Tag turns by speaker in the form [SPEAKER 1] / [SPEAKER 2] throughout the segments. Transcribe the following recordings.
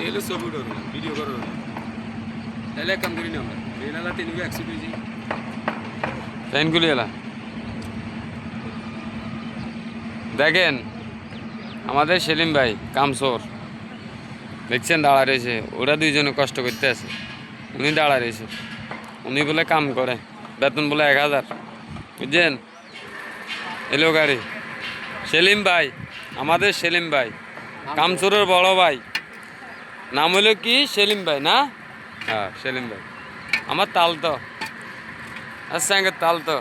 [SPEAKER 1] এলো ছবি উঠো না ভিডিও করো না তাহলে এক কাম করি না আমরা বেনালা তিনকে অ্যাক্সিডেন্ট হয়েছি লাইনগুলি এলা দেখেন আমাদের সেলিম ভাই কামসোর দেখছেন দাঁড়া রয়েছে ওরা দুইজনে কষ্ট করতে আছে উনি দাঁড়া রয়েছে উনি বলে কাম করে বেতন বলে 1000 বুঝছেন এলো গাড়ি সেলিম ভাই আমাদের সেলিম ভাই কামসোরের বড় ভাই নাম হলো কি সেলিম ভাই না হ্যাঁ সেলিম ভাই আমার তাল তো আর সঙ্গে তাল তো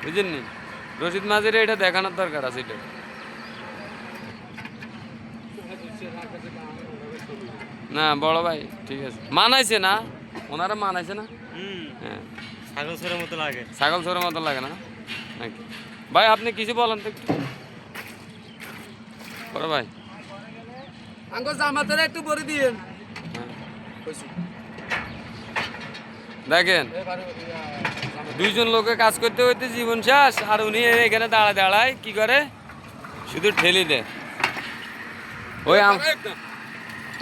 [SPEAKER 1] বুঝলেন নি রশিদ মাঝির এটা দেখানোর দরকার আছে এটা না বড় ভাই ঠিক আছে মানাইছে না ওনারা মানাইছে না হ্যাঁ
[SPEAKER 2] ছাগল ছোড়ের মতো লাগে
[SPEAKER 1] ছাগল ছোড়ের মতো লাগে না নাকি ভাই আপনি কিছু বলেন তো একটু বড় ভাই
[SPEAKER 3] আঙ্কল জামাতের একটু বড়ি দিয়েন
[SPEAKER 1] দেখেন দুইজন লোকে কাজ করতে করতে জীবন শেষ আর উনি এখানে দাঁড়ায় কি করে শুধু ঠেলি দেয়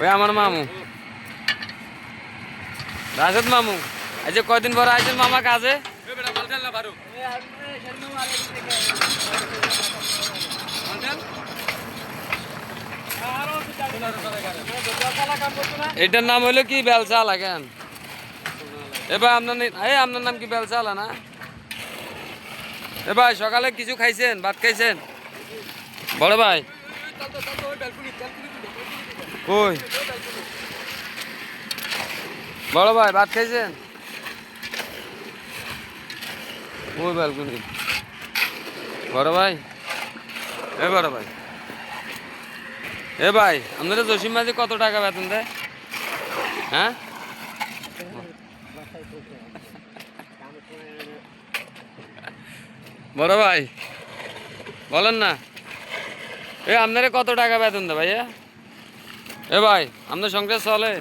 [SPEAKER 1] ওই আমার মামু রাশেদ মামু এই যে কয়দিন পরে আইছেন মামা কাজে এটার নাম হলো কি বেলচা লাগেন এবার আপনার নাম কি বেলচালা না এ ভাই সকালে কিছু খাইছেন ভাত খাইছেন বড় ভাই কই বড় ভাই ভাত খাইছেন ওই ব্যালকনি বড় ভাই এ বড় ভাই এ ভাই আপনাদের জসিম মাঝি কত টাকা বেতন দেয় হ্যাঁ বড় ভাই বলেন না আপনারা কত টাকা বেতন দেয় ভাইয়া এ ভাই আপনার সংসার চলে